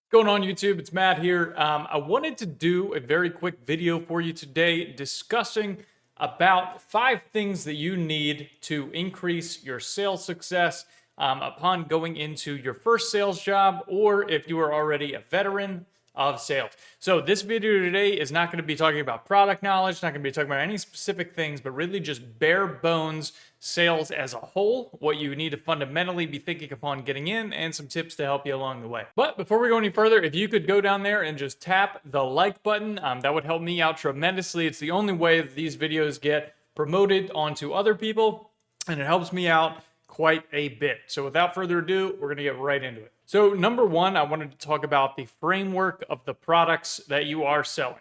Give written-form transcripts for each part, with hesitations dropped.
Going on YouTube, it's Matt here. I wanted to do a very quick video for you today discussing about 5 things that you need to increase your sales success upon going into your first sales job, or if you are already a veteran of sales. So this video today is not going to be talking about product knowledge, not going to be talking about any specific things, but really just bare bones sales as a whole, what you need to fundamentally be thinking upon getting in, and some tips to help you along the way. But before we go any further, if you could go down there and just tap the like button, that would help me out tremendously. It's the only way that these videos get promoted onto other people, and it helps me out quite a bit. So without further ado, we're going to get right into it. So number one, I wanted to talk about the framework of the products that you are selling.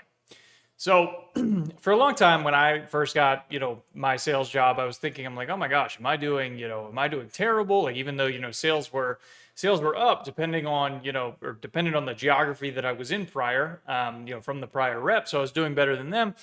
So for a long time, when I first got, my sales job, I was thinking, I'm like, oh my gosh, am I doing terrible? Like, even though, sales were up depending on, or depending on the geography that I was in prior, from the prior rep. So I was doing better than them,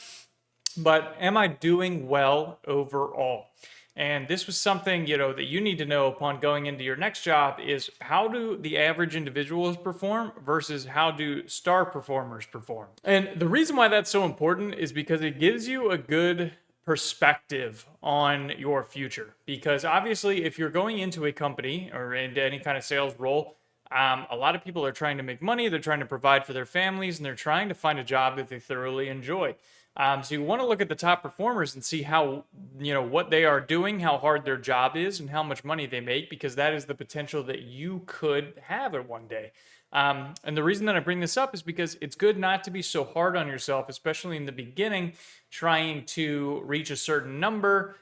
but am I doing well overall? And this was something, that you need to know upon going into your next job is how do the average individuals perform versus how do star performers perform? And the reason why that's so important is because it gives you a good perspective on your future. Because obviously, if you're going into a company or into any kind of sales role, a lot of people are trying to make money, they're trying to provide for their families, and they're trying to find a job that they thoroughly enjoy. So you want to look at the top performers and see how, what they are doing, how hard their job is, and how much money they make, because that is the potential that you could have it one day. And the reason that I bring this up is because it's good not to be so hard on yourself, especially in the beginning, trying to reach a certain number,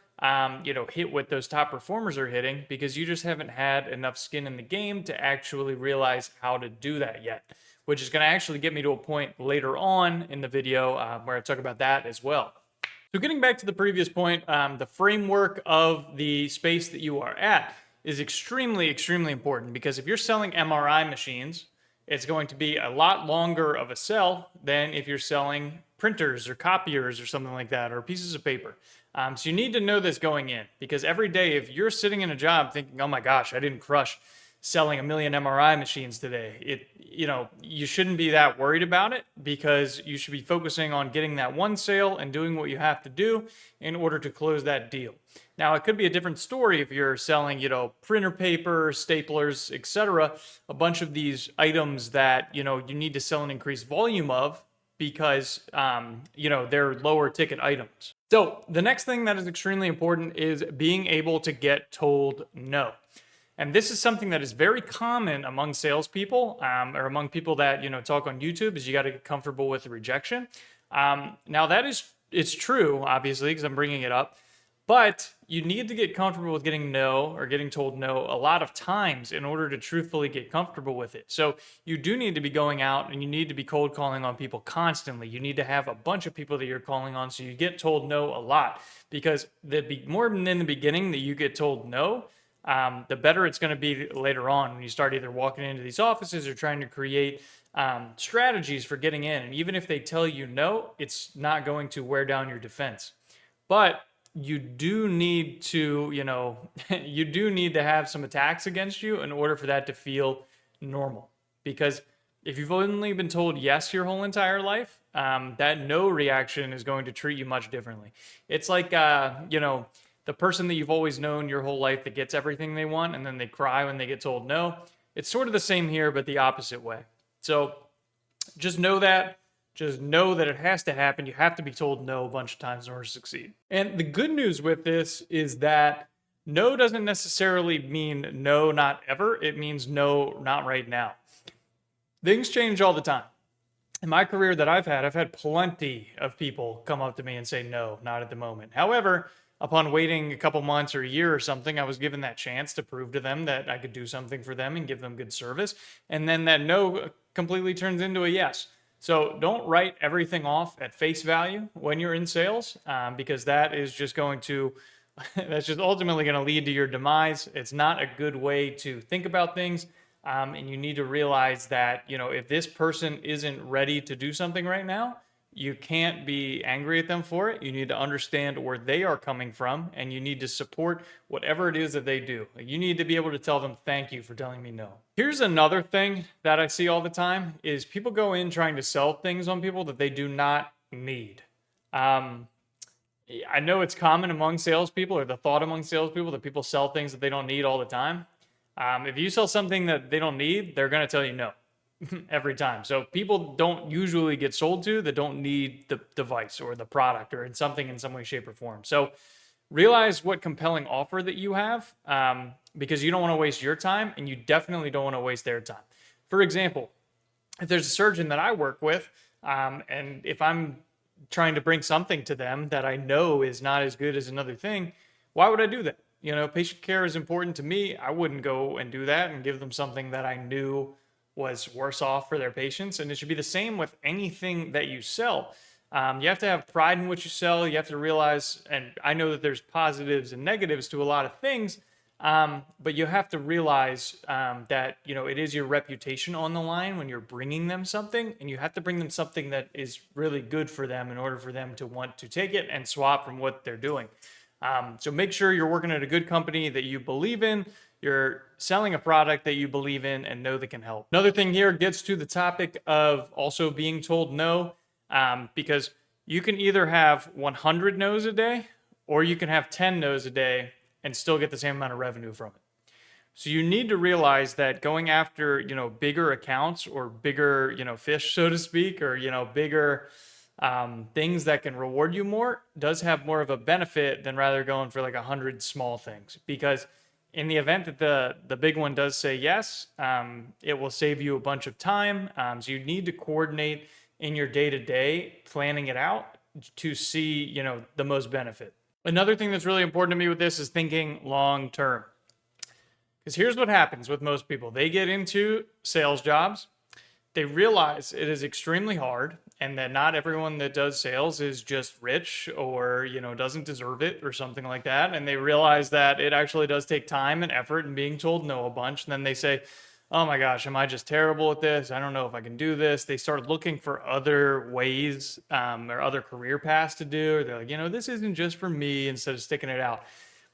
hit what those top performers are hitting, because you just haven't had enough skin in the game to actually realize how to do that yet, which is going to actually get me to a point later on in the video where I talk about that as well. So getting back to the previous point, the framework of the space that you are at is extremely, extremely important, because if you're selling MRI machines, it's going to be a lot longer of a sell than if you're selling printers or copiers or something like that, or pieces of paper. So you need to know this going in, because every day, if you're sitting in a job thinking, oh my gosh, I didn't crush selling 1 million MRI machines today, you shouldn't be that worried about it, because you should be focusing on getting that one sale and doing what you have to do in order to close that deal. Now, it could be a different story if you're selling, printer paper, staplers, etc., a bunch of these items that, you need to sell an increased volume of, because, they're lower ticket items. So the next thing that is extremely important is being able to get told no. And this is something that is very common among salespeople, or among people that, talk on YouTube, is you got to get comfortable with the rejection. Now it's true, obviously, because I'm bringing it up, but you need to get comfortable with getting no, or getting told no, a lot of times in order to truthfully get comfortable with it. So you do need to be going out and you need to be cold calling on people constantly. You need to have a bunch of people that you're calling on, so you get told no a lot, because more than in the beginning that you get told no, the better it's going to be later on when you start either walking into these offices or trying to create strategies for getting in. And even if they tell you no, it's not going to wear down your defense. But you do need to, you do need to have some attacks against you in order for that to feel normal. Because if you've only been told yes your whole entire life, that no reaction is going to treat you much differently. It's like, the person that you've always known your whole life that gets everything they want and then they cry when they get told no. It's sort of the same here, but the opposite way. So just know that. Just know that it has to happen. You have to be told no a bunch of times in order to succeed. And the good news with this is that no doesn't necessarily mean no, not ever. It means no, not right now. Things change all the time. In my career that I've had plenty of people come up to me and say, no, not at the moment. However, upon waiting a couple months or a year or something, I was given that chance to prove to them that I could do something for them and give them good service. And then that no completely turns into a yes. So don't write everything off at face value when you're in sales, because that is just going to, that's just ultimately going to lead to your demise. It's not a good way to think about things. And you need to realize that, if this person isn't ready to do something right now, you can't be angry at them for it. You need to understand where they are coming from, and you need to support whatever it is that they do. You need to be able to tell them, thank you for telling me no. Here's another thing that I see all the time is people go in trying to sell things on people that they do not need. I know it's common among salespeople, or the thought among salespeople, that people sell things that they don't need all the time. If you sell something that they don't need, they're going to tell you no every time. So people don't usually get sold to that don't need the device or the product or in something in some way, shape, or form. So realize what compelling offer that you have, because you don't want to waste your time, and you definitely don't want to waste their time. For example, if there's a surgeon that I work with, and if I'm trying to bring something to them that I know is not as good as another thing, why would I do that? You know, patient care is important to me. I wouldn't go and do that and give them something that I knew was worse off for their patients. And it should be the same with anything that you sell. You have to have pride in what you sell. You have to realize, and I know that there's positives and negatives to a lot of things, but you have to realize that, you know, it is your reputation on the line when you're bringing them something, and you have to bring them something that is really good for them in order for them to want to take it and swap from what they're doing. So make sure you're working at a good company that you believe in. You're selling a product that you believe in and know that can help. Another thing here gets to the topic of also being told no, because you can either have 100 no's a day, or you can have 10 no's a day and still get the same amount of revenue from it. So you need to realize that going after, you know, bigger accounts or bigger, you know, fish, so to speak, or, you know, bigger things that can reward you more does have more of a benefit than rather going for like 100 small things. Because in the event that the big one does say yes, it will save you a bunch of time. So you need to coordinate in your day-to-day, planning it out to see, you know, the most benefit. Another thing that's really important to me with this is thinking long term. Because here's what happens with most people. They get into sales jobs. They realize it is extremely hard, and that not everyone that does sales is just rich or, you know, doesn't deserve it or something like that. And they realize that it actually does take time and effort and being told no a bunch. And then they say, oh my gosh, am I just terrible at this? I don't know if I can do this. They start looking for other ways or other career paths to do. Or they're like, you know, this isn't just for me, instead of sticking it out.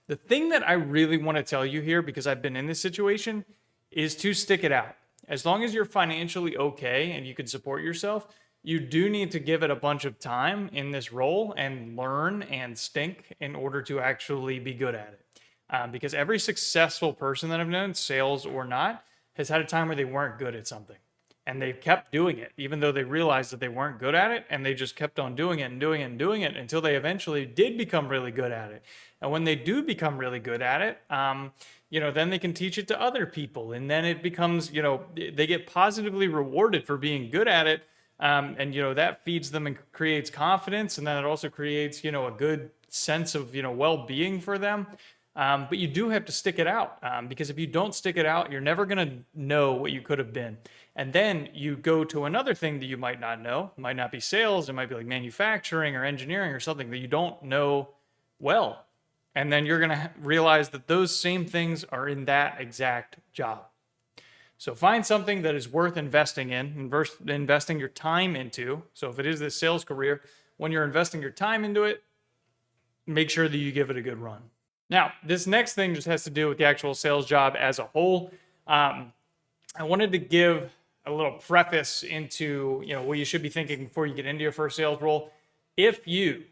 The thing that I really want to tell you here, because I've been in this situation, is to stick it out. As long as you're financially okay and you can support yourself, you do need to give it a bunch of time in this role and learn and stink in order to actually be good at it. Because every successful person that I've known, sales or not, has had a time where they weren't good at something. And they kept doing it, even though they realized that they weren't good at it, and they just kept on doing it and doing it and doing it until they eventually did become really good at it. And when they do become really good at it, you know, then they can teach it to other people. And then it becomes, you know, they get positively rewarded for being good at it. And, you know, that feeds them and creates confidence. And then it also creates, you know, a good sense of, you know, well-being for them. But you do have to stick it out, because if you don't stick it out, you're never going to know what you could have been. And then you go to another thing that you might not know. It might not be sales. It might be like manufacturing or engineering or something that you don't know well. And then you're going to realize that those same things are in that exact job. So find something that is worth investing in, investing your time into. So if it is this sales career, when you're investing your time into it, make sure that you give it a good run. Now, this next thing just has to do with the actual sales job as a whole. I wanted to give a little preface into, you know, what you should be thinking before you get into your first sales role. If you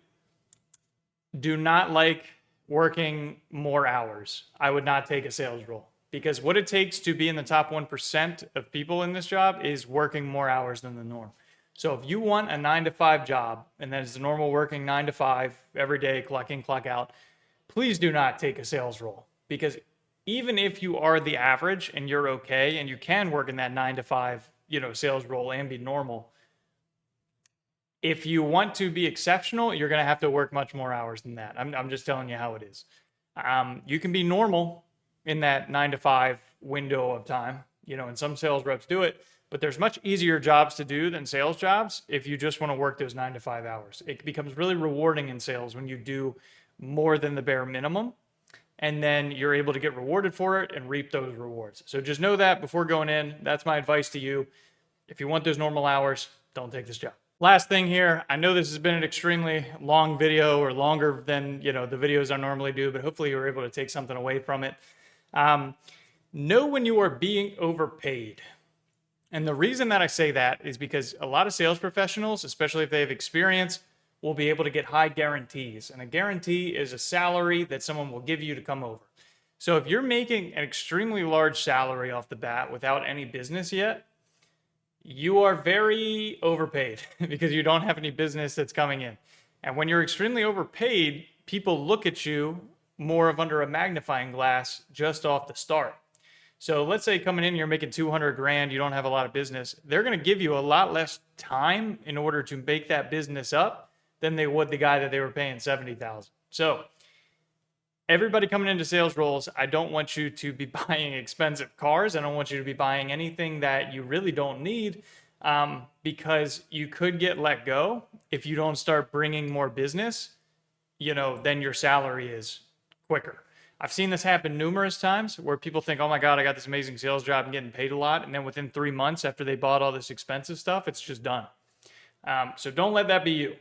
do not like working more hours, I would not take a sales role, because what it takes to be in the top 1% of people in this job is working more hours than the norm. So if you want a 9-to-5 job, and that is the normal working 9 to 5 every day, clock in, clock out, please do not take a sales role, because even if you are the average and you're okay and you can work in that 9 to 5, you know, sales role and be normal, if you want to be exceptional, you're going to have to work much more hours than that. I'm just telling you how it is. You can be normal in that 9 to 5 window of time, you know, and some sales reps do it, but there's much easier jobs to do than sales jobs if you just want to work those 9 to 5 hours. It becomes really rewarding in sales when you do more than the bare minimum, and then you're able to get rewarded for it and reap those rewards. So just know that before going in. That's my advice to you. If you want those normal hours, don't take this job. Last thing here, I know this has been an extremely long video, or longer than the videos I normally do, but hopefully you were able to take something away from it. Um, know when you are being overpaid. And the reason that I say that is because a lot of sales professionals, especially if they have experience, will be able to get high guarantees. And a guarantee is a salary that someone will give you to come over. So if you're making an extremely large salary off the bat without any business yet, you are very overpaid because you don't have any business that's coming in. And when you're extremely overpaid, people look at you more of under a magnifying glass just off the start. So let's say coming in, you're making 200 grand, you don't have a lot of business. They're going to give you a lot less time in order to make that business up than they would the guy that they were paying 70,000. So everybody coming into sales roles, I don't want you to be buying expensive cars. I don't want you to be buying anything that you really don't need, because you could get let go if you don't start bringing more business, then your salary is quicker. I've seen this happen numerous times where people think, oh my God, I got this amazing sales job and getting paid a lot. And then within 3 months after they bought all this expensive stuff, it's just done. So don't let that be you.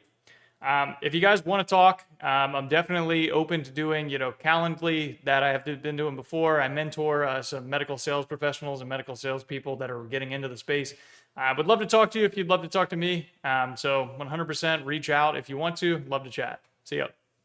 If you guys want to talk, I'm definitely open to doing, Calendly that I have been doing before. I mentor some medical sales professionals and medical salespeople that are getting into the space. I would love to talk to you if you'd love to talk to me. So 100% reach out if you want to. Love to chat. See ya.